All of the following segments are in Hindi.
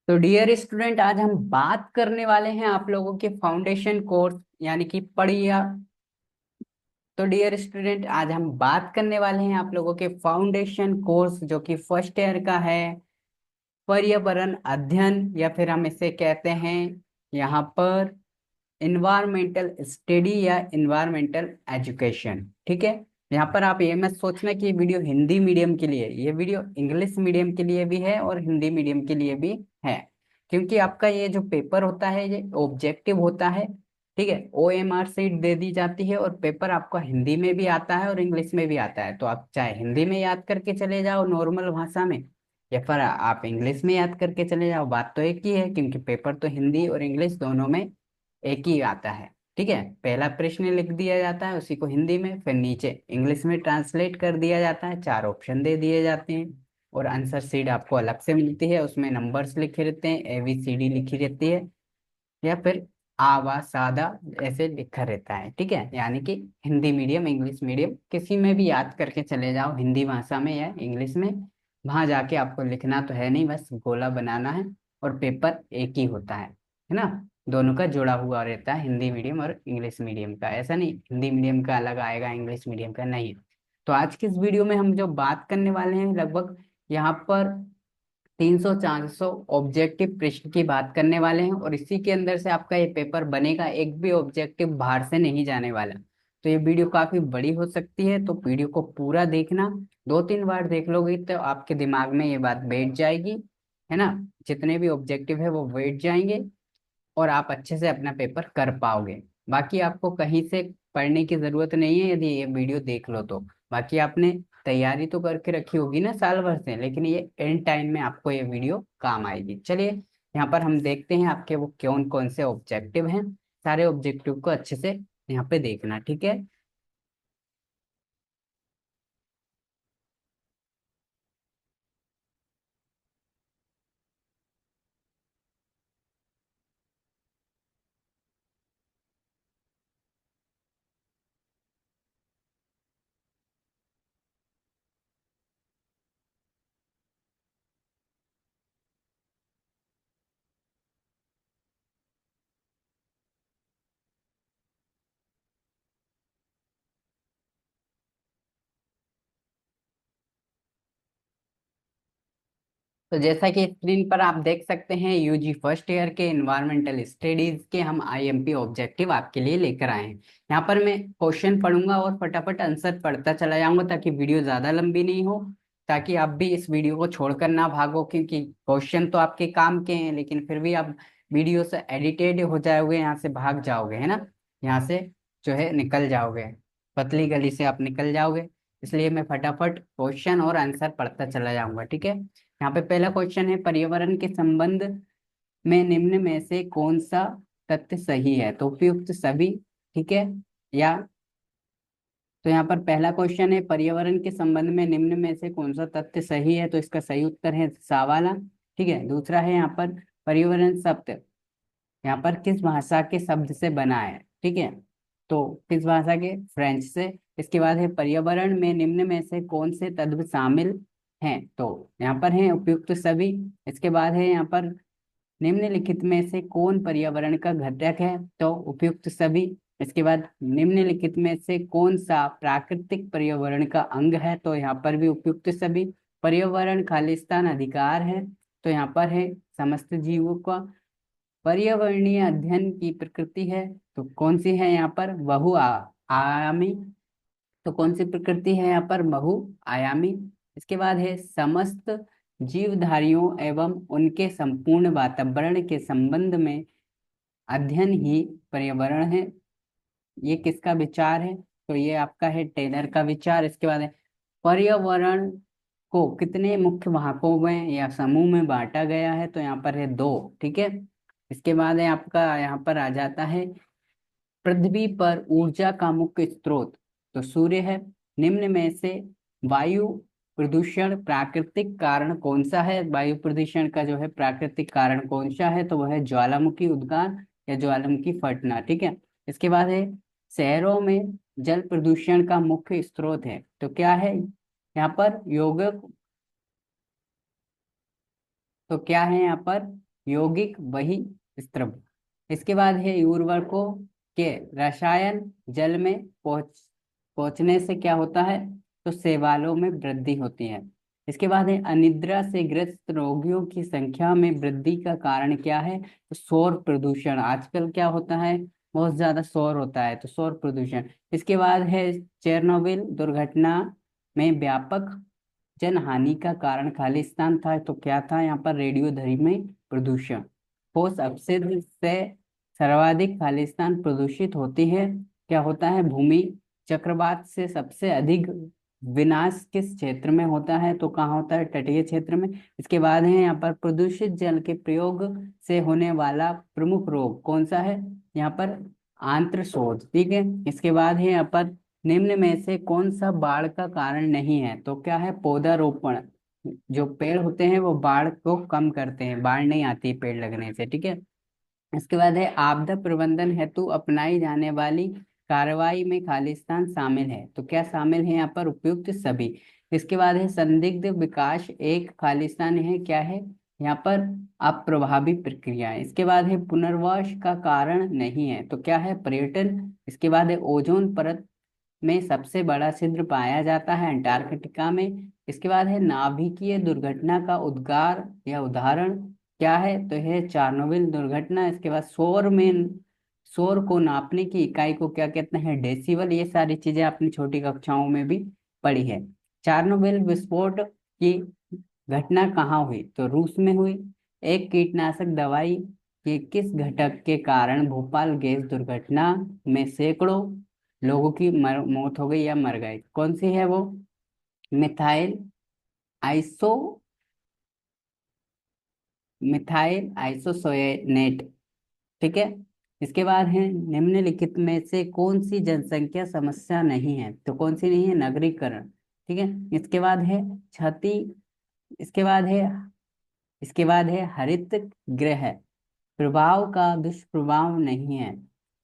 तो डियर स्टूडेंट, आज हम बात करने वाले हैं आप लोगों के फाउंडेशन कोर्स यानी कि पढ़िया। तो डियर स्टूडेंट, आज हम बात करने वाले हैं आप लोगों के फाउंडेशन कोर्स जो कि फर्स्ट ईयर का है। पर्यावरण अध्ययन या फिर हम इसे कहते हैं यहाँ पर इन्वायरमेंटल स्टडी या इन्वायरमेंटल एजुकेशन। ठीक है। यहाँ पर आप ये मत सोचना कि ये वीडियो हिंदी मीडियम के लिए है। ये वीडियो इंग्लिश मीडियम के लिए भी है और हिंदी मीडियम के लिए भी है। क्योंकि आपका ये जो पेपर होता है ये ऑब्जेक्टिव होता है। ठीक है। OMR सीट दे दी जाती है और पेपर आपका हिंदी में भी आता है और इंग्लिश में भी आता है। तो आप चाहे हिंदी में याद करके चले जाओ नॉर्मल भाषा में, या फिर आप इंग्लिश में याद करके चले जाओ, बात तो एक ही है क्योंकि पेपर तो हिंदी और इंग्लिश दोनों में एक ही आता है। ठीक है। पहला प्रश्न लिख दिया जाता है उसी को हिंदी में, फिर नीचे इंग्लिश में ट्रांसलेट कर दिया जाता है, चार ऑप्शन दे दिए जाते हैं और आंसर शीट आपको अलग से मिलती है। उसमें नंबर्स लिखे रहते हैं, ABCD लिखी रहती है, या फिर आवा सादा ऐसे लिखा रहता है। ठीक है। यानी कि हिंदी मीडियम इंग्लिश मीडियम किसी में भी याद करके चले जाओ, हिंदी भाषा में या इंग्लिश में, वहां जाके आपको लिखना तो है नहीं, बस गोला बनाना है। और पेपर एक ही होता है ना। दोनों का जुड़ा हुआ रहता है, हिंदी मीडियम और इंग्लिश मीडियम का। ऐसा नहीं हिंदी मीडियम का अलग आएगा इंग्लिश मीडियम का, नहीं। तो आज की इस वीडियो में हम जो बात करने वाले हैं लगभग यहाँ पर 300 400 ऑब्जेक्टिव प्रश्न की बात करने वाले हैं और इसी के अंदर से आपका ये पेपर बनेगा। एक भी ऑब्जेक्टिव बाहर से नहीं जाने वाला। तो ये वीडियो काफी बड़ी हो सकती है, तो वीडियो को पूरा देखना। 2 3 बार देख लोगे तो आपके दिमाग में ये बात बैठ जाएगी, है ना। जितने भी ऑब्जेक्टिव है वो बैठ जाएंगे और आप अच्छे से अपना पेपर कर पाओगे। बाकी आपको कहीं से पढ़ने की जरूरत नहीं है यदि ये वीडियो देख लो तो। बाकी आपने तैयारी तो करके रखी होगी ना साल भर से, लेकिन ये एंड टाइम में आपको ये वीडियो काम आएगी। चलिए यहाँ पर हम देखते हैं आपके वो कौन कौन से ऑब्जेक्टिव हैं। सारे ऑब्जेक्टिव को अच्छे से यहाँ पे देखना, ठीक है। तो जैसा कि स्क्रीन पर आप देख सकते हैं, UG फर्स्ट ईयर के इन्वायरमेंटल स्टडीज के हम IMP ऑब्जेक्टिव आपके लिए लेकर आए हैं। यहाँ पर मैं क्वेश्चन पढ़ूंगा और फटाफट आंसर पढ़ता चला जाऊंगा ताकि वीडियो ज्यादा लंबी नहीं हो, ताकि आप भी इस वीडियो को छोड़कर ना भागो। क्योंकि क्वेश्चन तो आपके काम के हैं लेकिन फिर भी आप वीडियो से एडिटेड हो जाओगे, यहाँ से भाग जाओगे, है ना। यहाँ से जो है निकल जाओगे, पतली गली से आप निकल जाओगे। इसलिए मैं फटाफट क्वेश्चन और आंसर पढ़ता चला जाऊंगा, ठीक है। यहाँ पे पहला क्वेश्चन है, पर्यावरण के संबंध में निम्न में से कौन सा तथ्य सही है। तो उपयुक्त सभी, ठीक है। या तो यहाँ पर पहला क्वेश्चन है, पर्यावरण के संबंध में निम्न में से कौन सा तथ्य सही है, तो इसका सही उत्तर है सा वाला। ठीक है। दूसरा है यहाँ पर, पर्यावरण शब्द यहाँ पर किस भाषा के शब्द से बना है। ठीक है। तो किस भाषा के, फ्रेंच से। इसके बाद है, पर्यावरण में निम्न में से कौन से तत्व शामिल हैं। तो यहाँ पर है उपयुक्त सभी। इसके बाद है यहाँ पर, निम्नलिखित में से कौन पर्यावरण का घटक है। तो उपयुक्त सभी। इसके बाद, निम्नलिखित में से कौन सा प्राकृतिक पर्यावरण का अंग है। तो यहाँ पर भी उपयुक्त सभी। पर्यावरण खालिस्तान अधिकार है। तो यहाँ पर है समस्त जीवों का। पर्यावरणीय अध्ययन की प्रकृति है। तो कौन सी है यहाँ पर, आयामी। तो कौन सी प्रकृति है यहाँ पर, बहुआयामी। इसके बाद है, समस्त जीवधारियों एवं उनके संपूर्ण वातावरण के संबंध में अध्ययन ही पर्यावरण है। ये किसका विचार है, तो ये आपका है टेलर का विचार। इसके बाद है, पर्यावरण को कितने मुख्य भागों में या समूह में बांटा गया है। तो यहाँ पर है दो, ठीक है। इसके बाद है आपका यहाँ पर आ जाता है, पृथ्वी पर ऊर्जा का मुख्य स्रोत तो सूर्य है। निम्न में से वायु प्रदूषण प्राकृतिक कारण कौन सा है। वायु प्रदूषण का जो है प्राकृतिक कारण कौन सा है, तो वह है ज्वालामुखी उद्गार या ज्वालामुखी फटना, ठीक है। इसके बाद है, शहरों में जल प्रदूषण का मुख्य स्रोत है। तो क्या है यहाँ पर, योग। तो क्या है यहाँ पर, यौगिक वही स्त्रव। इसके बाद है उर्वरकों के रसायन जल में पहुंचने से क्या होता है, तो शैवालों में वृद्धि होती है। इसके बाद है अनिद्रा से ग्रस्त रोगियों की संख्या में वृद्धि का कारण क्या है, तो शोर प्रदूषण। आजकल क्या होता है, बहुत ज्यादा शोर होता है, तो शोर प्रदूषण। इसके बाद है चेरनोबिल दुर्घटना में व्यापक जनहानि का कारण खालिस्तान था, तो क्या था यहाँ पर, रेडियोधर्मी प्रदूषण। ठोस अपशिष्ट से सर्वाधिक खालिस्तान प्रदूषित होती है। क्या होता है, भूमि चक्रवात से सबसे अधिक विनाश किस क्षेत्र में होता है, तो कहाँ होता है, तटीय क्षेत्र में। इसके बाद है यहाँ पर प्रदूषित जल के प्रयोग से होने वाला प्रमुख रोग कौन सा है, यहाँ पर आंत्रशोथ। ठीक है। इसके बाद है यहाँ पर निम्न में से कौन सा बाढ़ का कारण नहीं है, तो क्या है, पौधारोपण। जो पेड़ होते हैं वो बाढ़ को कम करते हैं, बाढ़ नहीं आती पेड़ लगने से। ठीक है। इसके बाद है आपदा प्रबंधन हेतु अपनाई जाने वाली कार्रवाई में खालिस्तान शामिल है, तो क्या शामिल है यहाँ पर, उपयुक्त सभी। इसके बाद है संदिग्ध विकास एक खालिस्तान है, क्या है यहाँ पर, अप्रभावी प्रक्रिया। इसके बाद है पुनर्वास का कारण नहीं है, तो क्या है, पर्यटन। इसके बाद है ओजोन परत में सबसे बड़ा छिद्र पाया जाता है अंटार्कटिका में। इसके बाद है नाभिकीय दुर्घटना का उद्गार या उदाहरण क्या है, तो है चार्नोबिल दुर्घटना। इसके बाद शोर को नापने की इकाई को क्या कहते हैं, डेसिबल। ये सारी चीजें आपने छोटी कक्षाओं में भी पढ़ी है। चार्नोबिल विस्फोट की घटना कहाँ हुई, तो रूस में हुई। एक कीटनाशक दवाई के किस घटक के कारण भोपाल गैस दुर्घटना में सैकड़ों लोगों की मौत हो गई या मर गए, कौन सी है वो, मिथाइल आइसो मिथाइल आइसोसोएनेट। ठीक है। इसके बाद है निम्नलिखित में से कौन सी जनसंख्या समस्या नहीं है, तो कौन सी नहीं है, नगरीकरण। ठीक है। इसके बाद है क्षति। इसके बाद है इसके बाद है हरित गृह प्रभाव का दुष्प्रभाव नहीं है,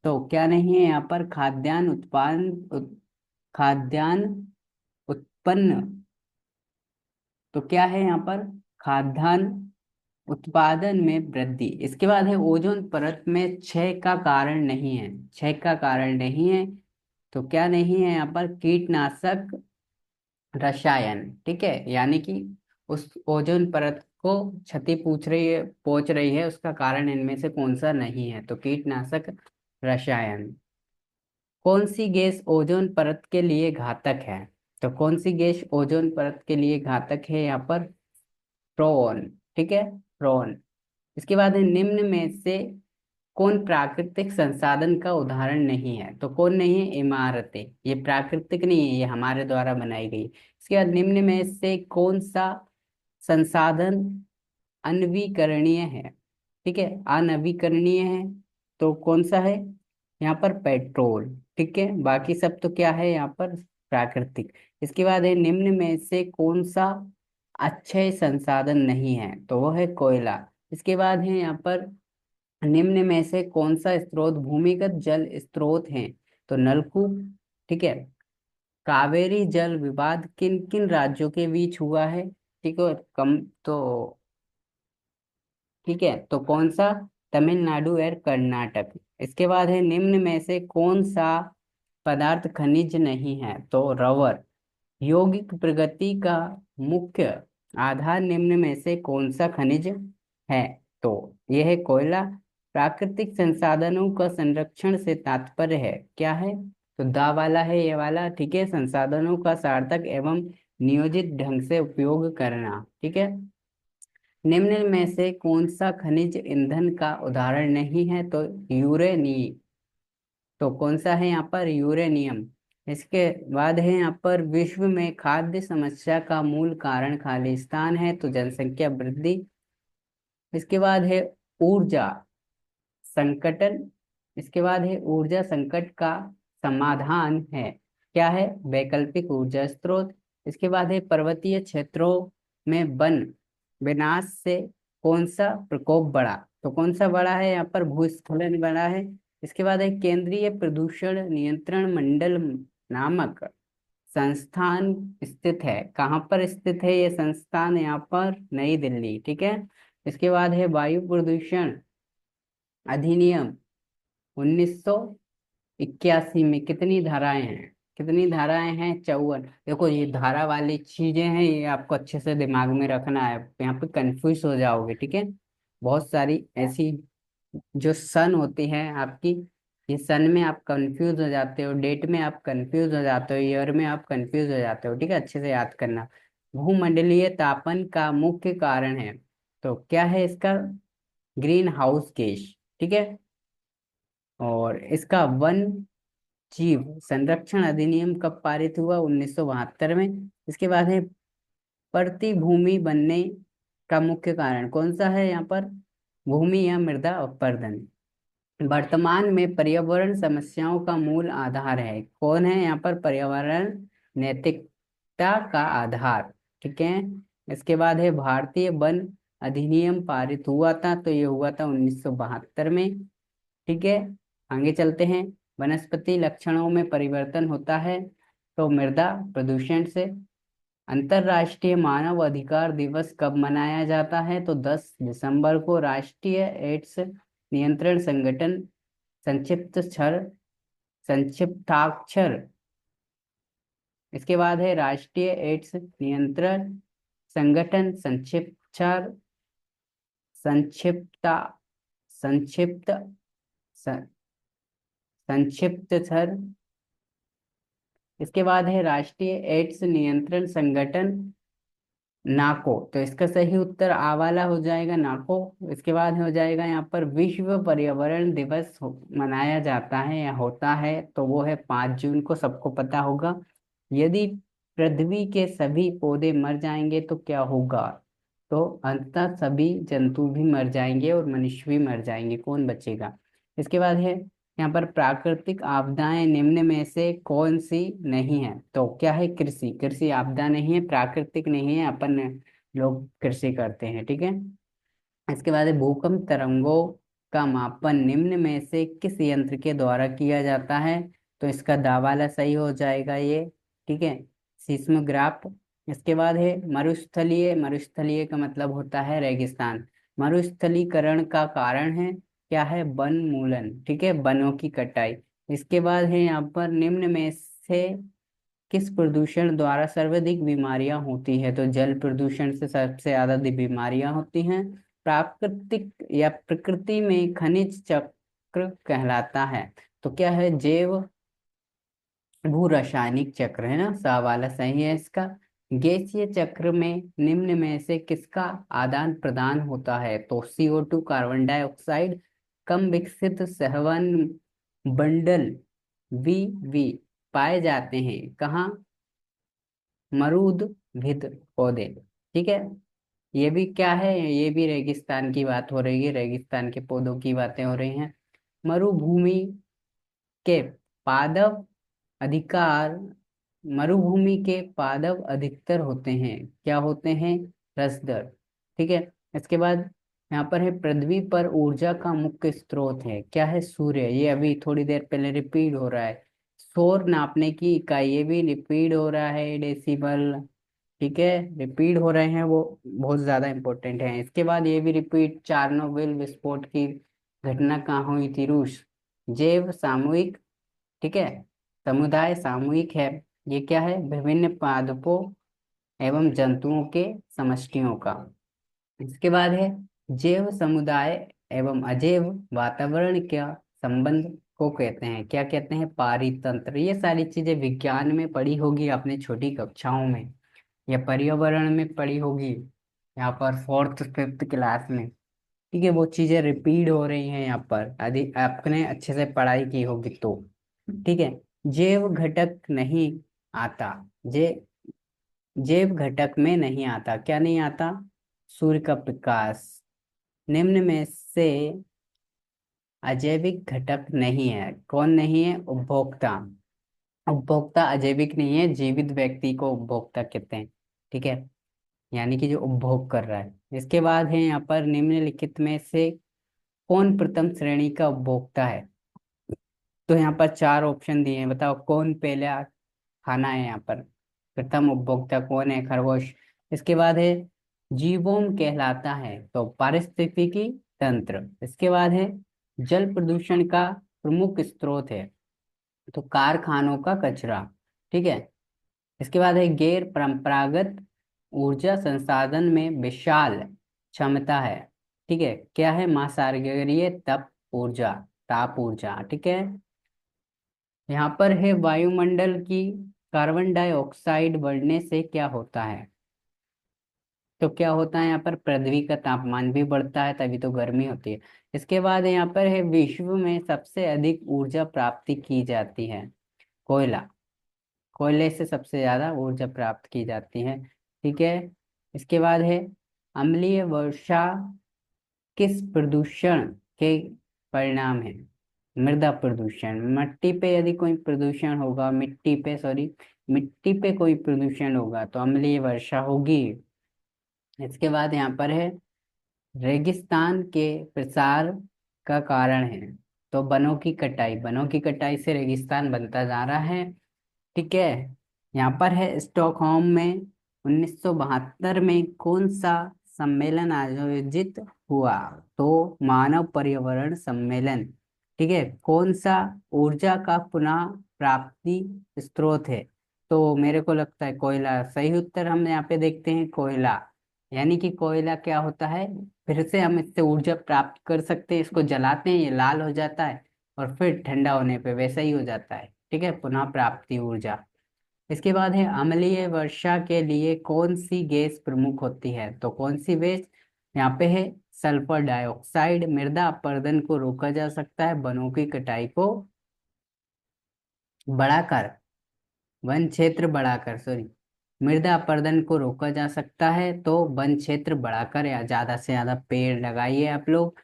तो क्या नहीं है यहाँ पर, खाद्यान्न उत्पन्न। तो क्या है यहाँ पर, खाद्यान्न उत्पादन में वृद्धि। इसके बाद है ओजोन परत में क्षय का कारण नहीं है, क्षय का कारण नहीं है, तो क्या नहीं है यहाँ पर, कीटनाशक रसायन। ठीक है। यानी कि उस ओजोन परत को क्षति पहुंच रही है, उसका कारण इनमें से कौन सा नहीं है, तो कीटनाशक रसायन। कौन सी गैस ओजोन परत के लिए घातक है, तो कौन सी गैस ओजोन परत के लिए घातक है यहाँ पर, फ्रोन। ठीक है, फ्रोन। इसके बाद है निम्न में से कौन प्राकृतिक संसाधन का उदाहरण नहीं है, तो कौन नहीं है, इमारतें। ये प्राकृतिक नहीं है, ये हमारे द्वारा बनाई गई। इसके बाद निम्न में से कौन सा संसाधन अनवीकरणीय है, ठीक है, अनवीकरणीय है, तो कौन सा है यहाँ पर, पेट्रोल। ठीक है। बाकी सब तो क्या है यहाँ पर, प्राकृतिक। इसके बाद है निम्न में से कौन सा अक्षय संसाधन नहीं है, तो वो है कोयला। इसके बाद है यहाँ पर निम्न में से कौन सा स्रोत भूमिगत जल स्रोत है, तो नलकूप। ठीक है। कावेरी जल विवाद किन किन राज्यों के बीच हुआ है, ठीक है, कम तो, ठीक है, तो कौन सा, तमिलनाडु और कर्नाटक। इसके बाद है निम्न में से कौन सा पदार्थ खनिज नहीं है, तो रबर। यौगिक प्रगति का मुख्य आधार निम्न में से कौन सा खनिज है, तो यह है कोयला। प्राकृतिक संसाधनों का संरक्षण से तात्पर्य है, क्या है, तो दा वाला है ये वाला। ठीक है। संसाधनों का सार्थक एवं नियोजित ढंग से उपयोग करना। ठीक है। निम्न में से कौन सा खनिज ईंधन का उदाहरण नहीं है, तो यूरेनियम। तो कौन सा है यहाँ पर, यूरेनियम। इसके बाद है यहाँ पर विश्व में खाद्य समस्या का मूल कारण खालिस्तान है, तो जनसंख्या वृद्धि। इसके बाद है ऊर्जा संकटन। इसके बाद है ऊर्जा संकट का समाधान है, क्या है, वैकल्पिक ऊर्जा स्रोत। इसके बाद है पर्वतीय क्षेत्रों में वन विनाश से कौन सा प्रकोप बढ़ा, तो कौन सा बड़ा है यहाँ पर, भूस्खलन बड़ा है। इसके बाद है केंद्रीय प्रदूषण नियंत्रण मंडल नामक संस्थान स्थित है, कहाँ पर स्थित है ये संस्थान, यहाँ पर नई दिल्ली। ठीक है। इसके बाद है वायु प्रदूषण अधिनियम 1981 में कितनी धाराएं हैं? कितनी धाराएं हैं? 54। देखो ये धारा वाली चीजें हैं, ये आपको अच्छे से दिमाग में रखना है, यहाँ पे कंफ्यूज हो जाओगे, ठीक है। बहुत सारी ऐसी जो सन होती है आपकी, ये सन में आप कंफ्यूज हो जाते हो, डेट में आप कंफ्यूज हो जाते हो, ईयर में आप कंफ्यूज हो जाते हो, ठीक है, अच्छे से याद करना। भूमंडलीय तापन का मुख्य कारण है, तो क्या है इसका? ग्रीन हाउस गैस, ठीक है। और इसका वन जीव संरक्षण अधिनियम कब पारित हुआ? 1972 में। इसके बाद है प्रतिभूमि बनने का मुख्य कारण कौन सा है यहाँ पर? भूमि या मृदा अपरदन। वर्तमान में पर्यावरण समस्याओं का मूल आधार है, कौन है यहाँ पर? पर्यावरण नैतिकता का आधार, ठीक है। इसके बाद है भारतीय वन अधिनियम पारित हुआ था, तो ये हुआ था 1972 में, ठीक है। आगे चलते हैं। वनस्पति लक्षणों में परिवर्तन होता है, तो मृदा प्रदूषण से। अंतर्राष्ट्रीय मानव अधिकार दिवस कब मनाया जाता है? तो 10 दिसंबर को। राष्ट्रीय एड्स नियंत्रण संगठन संक्षिप्ताक्षर। इसके बाद है राष्ट्रीय एड्स नियंत्रण संगठन संक्षिप्ता संक्षिप्त स- संक्षिप्तक्षर। इसके बाद है राष्ट्रीय एड्स नियंत्रण संगठन नाको, तो इसका सही उत्तर आ वाला हो जाएगा, नाको। इसके बाद हो जाएगा यहाँ पर विश्व पर्यावरण दिवस मनाया जाता है या होता है, तो वो है 5 जून को, सबको पता होगा। यदि पृथ्वी के सभी पौधे मर जाएंगे तो क्या होगा? तो अंततः सभी जंतु भी मर जाएंगे और मनुष्य भी मर जाएंगे, कौन बचेगा? इसके बाद है यहाँ पर प्राकृतिक आपदाएं निम्न में से कौन सी नहीं है? तो क्या है? कृषि। कृषि आपदा नहीं है, प्राकृतिक नहीं है, अपन लोग कृषि करते हैं, ठीक है। इसके बाद है भूकंप तरंगों का मापन निम्न में से किस यंत्र के द्वारा किया जाता है? तो इसका दावाला सही हो जाएगा ये, ठीक है, सीस्मोग्राफ। इसके बाद है मरुस्थलीय। मरुस्थलीय का मतलब होता है रेगिस्तान। मरुस्थलीकरण का कारण है क्या है? वनमूलन, ठीक है, वनों की कटाई। इसके बाद है यहाँ पर निम्न में से किस प्रदूषण द्वारा सर्वाधिक बीमारियां होती है? तो जल प्रदूषण से सबसे ज्यादा बीमारियां होती हैं। प्राकृतिक या प्रकृति में खनिज चक्र कहलाता है, तो क्या है? जैव भू रासायनिक चक्र है ना, सा वाला सही है इसका। गैसीय चक्र में निम्न में से किसका आदान प्रदान होता है? तो CO2 कार्बन डाइऑक्साइड। कम विकसित सहवन बंडल वी पाए जाते हैं कहाँ? मरूद भिद पौधे, ठीक है। ये भी क्या है? ये भी रेगिस्तान की बात हो रही है, रेगिस्तान के पौधों की बातें हो रही हैं। मरुभूमि के पादप अधिकार मरुभूमि के पादप अधिकतर होते हैं, क्या होते हैं? रसदर, ठीक है। इसके बाद यहाँ पर है पृथ्वी पर ऊर्जा का मुख्य स्रोत है, क्या है? सूर्य। ये अभी थोड़ी देर पहले रिपीट हो रहा है। शोर नापने की इकाई, ये भी रिपीट हो रहा है, डेसिबल, ठीक है, रिपीट हो रहे हैं, वो बहुत ज्यादा इंपॉर्टेंट है। इसके बाद ये भी रिपीट, चार्नोबिल विस्फोट की घटना कहाँ हुई थी? रूस। जैव सामूहिक, ठीक है, समुदाय सामूहिक है। ये क्या है? विभिन्न पादपों एवं जंतुओं के समष्टियों का। इसके बाद है जैव समुदाय एवं अजैव वातावरण का संबंध को कहते हैं, क्या कहते हैं? पारितंत्र। ये सारी चीजें विज्ञान में पढ़ी होगी आपने छोटी कक्षाओं में, या पर्यावरण में पढ़ी होगी यहाँ पर 4th 5th क्लास में, ठीक है। वो चीजें रिपीट हो रही हैं यहाँ पर, यदि आपने अच्छे से पढ़ाई की होगी तो, ठीक है। जैव घटक नहीं आता। जे जैव घटक में नहीं आता, क्या नहीं आता? सूर्य का प्रकाश। निम्न में से अजैविक घटक नहीं है, कौन नहीं है? उपभोक्ता। उपभोक्ता अजैविक नहीं है, जीवित व्यक्ति को उपभोक्ता कहते हैं, ठीक है, यानी कि जो उपभोग कर रहा है। इसके बाद है यहाँ पर निम्नलिखित में से कौन प्रथम श्रेणी का उपभोक्ता है? तो यहाँ पर 4 ऑप्शन दिए हैं, बताओ कौन पहला खाना है यहाँ पर? प्रथम उपभोक्ता कौन है? खरगोश। इसके बाद है जीवोम कहलाता है। तो पारिस्थितिकी तंत्र। इसके बाद है जल प्रदूषण का प्रमुख स्रोत है, तो कारखानों का कचरा। ठीक है। इसके बाद है गैर परंपरागत ऊर्जा संसाधन में विशाल क्षमता है। ठीक है, क्या है? महासागरीय तप ऊर्जा, ताप ऊर्जा। ठीक है। यहाँ पर है वायुमंडल की कार्बन डाइऑक्साइड बढ़ने से क्या होता है? तो क्या होता है यहाँ पर? पृथ्वी का तापमान भी बढ़ता है, तभी तो गर्मी होती है। इसके बाद यहाँ पर है विश्व में सबसे अधिक ऊर्जा प्राप्ति की जाती है, कोयला। कोयले से सबसे ज्यादा ऊर्जा प्राप्त की जाती है। ठीक है। इसके बाद है अम्लीय वर्षा किस प्रदूषण के परिणाम है? मृदा प्रदूषण। मिट्टी पे यदि कोई प्रदूषण होगा, मिट्टी पे सॉरी, मिट्टी पे कोई प्रदूषण होगा तो अम्लीय वर्षा होगी। इसके बाद यहाँ पर है रेगिस्तान के प्रसार का कारण है, तो वनों की कटाई। वनों की कटाई से रेगिस्तान बनता जा रहा है। ठीक है। यहाँ पर है स्टॉकहोम में 1972 में कौन सा सम्मेलन आयोजित हुआ? तो मानव पर्यावरण सम्मेलन। ठीक है। कौन सा ऊर्जा का पुनः प्राप्ति स्रोत है? तो मेरे को लगता है कोयला सही उत्तर। हम यहाँ पे देखते हैं कोयला, यानी कि कोयला क्या होता है? फिर से हम इससे ऊर्जा प्राप्त कर सकते हैं। इसको जलाते हैं, ये लाल हो जाता है और फिर ठंडा होने पे वैसा ही हो जाता है। ठीक है, पुनः प्राप्ति ऊर्जा। इसके बाद है अम्लीय वर्षा के लिए कौन सी गैस प्रमुख होती है? तो कौन सी गैस? यहाँ पे है सल्फर डाइऑक्साइड। मृदा अपरदन को रोका जा सकता है वनों की कटाई को बढ़ाकर, वन क्षेत्र बढ़ाकर, सॉरी, मृदा अपरदन को रोका जा सकता है तो वन क्षेत्र बढ़ाकर या ज्यादा से ज्यादा पेड़ लगाइए आप लोग।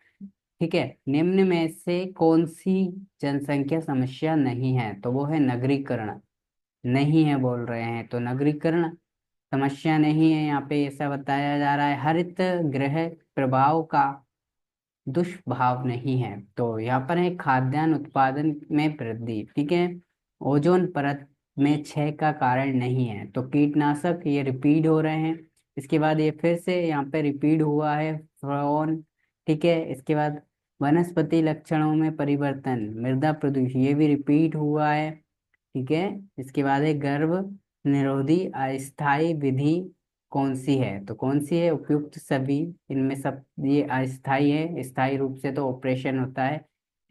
ठीक है। निम्न में से कौन सी जनसंख्या समस्या नहीं है? तो वो है नगरीकरण। नहीं है बोल रहे हैं, तो नगरीकरण समस्या नहीं है। यहाँ पे ऐसा बताया जा रहा है हरित गृह प्रभाव का दुष्प्रभाव नहीं है। तो यहाँ पर है खाद्यान्न उत्पादन में वृद्धि। ठीक है। ओजोन परत में क्षय का कारण नहीं है, तो कीटनाशक ये रिपीट हो रहे हैं। इसके बाद ये फिर से यहाँ पे रिपीट हुआ है, फ्रोन। ठीक है। इसके बाद वनस्पति लक्षणों में परिवर्तन, मृदा प्रदूषण, ये भी रिपीट हुआ है। ठीक है। इसके बाद है गर्भ निरोधी अस्थायी विधि कौन सी है? तो कौन सी है? उपयुक्त सभी इनमें सब ये अस्थायी है। स्थायी रूप से तो ऑपरेशन होता है।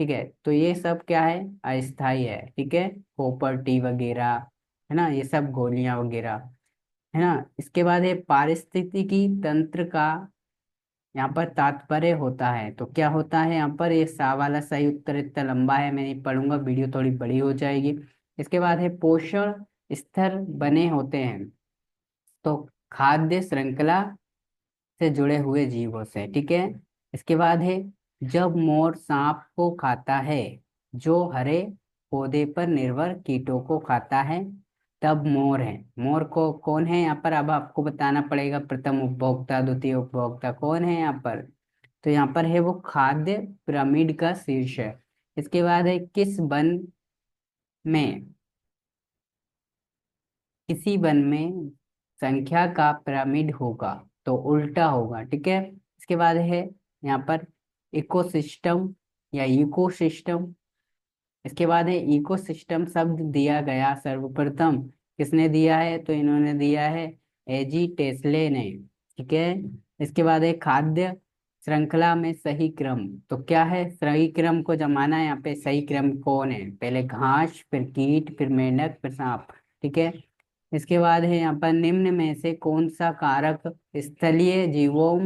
ठीक है, तो ये सब क्या है? अस्थायी है। ठीक है, कॉपर टी वगैरह, है ना, ये सब गोलियां वगैरह, है ना। इसके बाद है पारिस्थितिकी तंत्र का यहाँ पर तात्पर्य होता है, तो क्या होता है यहाँ पर? ये सा वाला सही उत्तर इतना लंबा है, मैं नहीं पढ़ूंगा, वीडियो थोड़ी बड़ी हो जाएगी। इसके बाद है पोषण स्तर बने होते हैं, तो खाद्य श्रृंखला से जुड़े हुए जीवों से। ठीक है। इसके बाद है जब मोर सांप को खाता है जो हरे पौधे पर निर्भर कीटों को खाता है, तब मोर है। मोर को कौन है यहाँ पर? अब आपको बताना पड़ेगा। प्रथम उपभोक्ता, द्वितीय उपभोक्ता कौन है यहाँ पर? तो यहाँ पर है वो खाद्य पिरामिड का शीर्ष है। इसके बाद है किस वन में, किसी वन में संख्या का पिरामिड होगा? तो उल्टा होगा। ठीक है। इसके बाद है यहाँ पर इकोसिस्टम या इकोसिस्टम। इसके बाद है इकोसिस्टम शब्द दिया गया सर्वप्रथम किसने दिया है? तो इन्होंने दिया है एजी टेस्ले ने। ठीक है। इसके बाद है खाद्य श्रृंखला में सही क्रम, तो क्या है? सही क्रम को जमाना है। यहाँ पे सही क्रम कौन है? पहले घास, फिर कीट, फिर मेंढक, फिर सांप। ठीक है। इसके बाद है यहाँ पर निम्न में से कौन सा कारक स्थलीय जीवों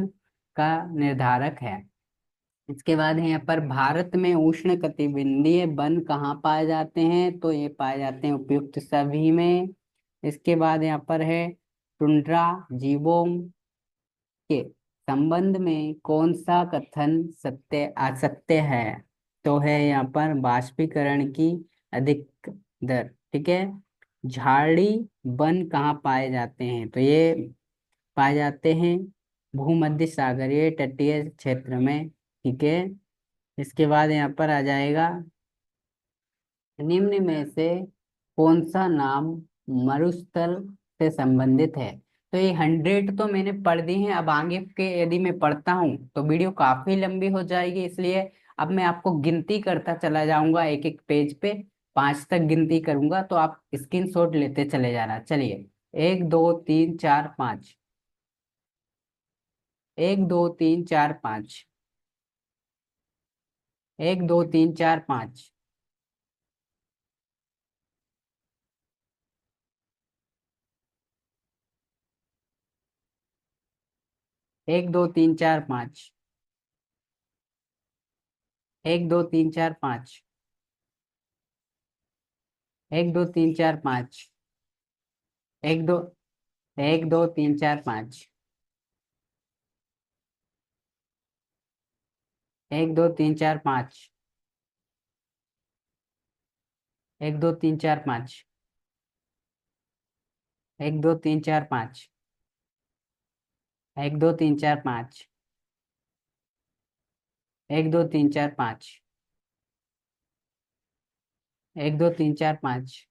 का निर्धारक है? इसके बाद है यहाँ पर भारत में उष्ण कटिबंधीय वन कहाँ पाए जाते हैं? तो ये पाए जाते हैं उपयुक्त सभी में। इसके बाद यहाँ पर है टुंड्रा जीवों के संबंध में कौन सा कथन सत्य असत्य है? तो है यहाँ पर बाष्पीकरण की अधिक दर। ठीक है। झाड़ी वन कहाँ पाए जाते हैं? तो ये पाए जाते हैं भूमध्य सागरीय तटीय क्षेत्र में। ठीक है। इसके बाद यहाँ पर आ जाएगा निम्न में से कौन सा नाम मरुस्थल से संबंधित है? तो ये 100 तो मैंने पढ़ दी हैं। अब आगे के यदि मैं पढ़ता हूँ तो वीडियो काफी लंबी हो जाएगी, इसलिए अब मैं आपको गिनती करता चला जाऊंगा एक एक पेज पे। 5 तक गिनती करूंगा तो आप स्क्रीनशॉट लेते चले जाना। चलिए, 1 2 3 4 5। 1 2 3 4 5। 1 2 3 4 5। 1 2 3 4 5। 1 2 3 4 5। 1 2 3 4 5। 1 2 1 2 3 4 5। 1 2 3 4 5। 1 2 3 4 5। 1 2 3 4 5। 1 2 3 4 5। 1 2 3 4 5। 1 2 3 4 5।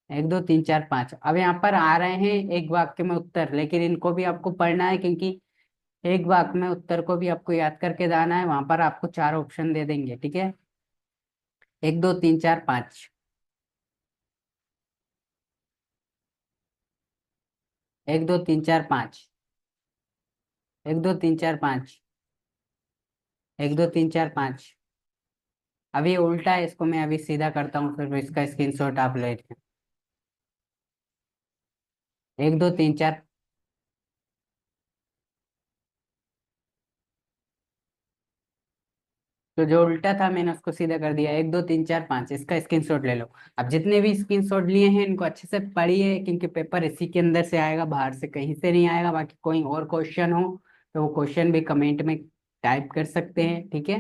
1 2 3 4 5। अब यहाँ पर आ रहे हैं एक वाक्य में उत्तर, लेकिन इनको भी आपको पढ़ना है, क्योंकि एक वाक्य में उत्तर को भी आपको याद करके जाना है। वहां पर आपको 4 ऑप्शन दे देंगे, ठीक है। 1 2 3 4 5। 1 2 3 4 5। 1 2 3 4 5। 1 2 3 4 5। अभी उल्टा है, इसको मैं अभी सीधा करता हूँ, फिर इसका स्क्रीनशॉट आप ले लें। 1 2 3 4। तो जो उल्टा था मैंने उसको सीधा कर दिया। 1 2 3 4 5, इसका स्क्रीनशॉट ले लो। अब जितने भी स्क्रीनशॉट लिए हैं इनको अच्छे से पढ़िए, क्योंकि पेपर इसी के अंदर से आएगा, बाहर से कहीं से नहीं आएगा। बाकी कोई और क्वेश्चन हो तो वो क्वेश्चन भी कमेंट में टाइप कर सकते हैं, ठीक है।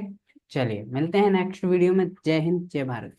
चलिए, मिलते हैं नेक्स्ट वीडियो में। जय हिंद, जय भारत।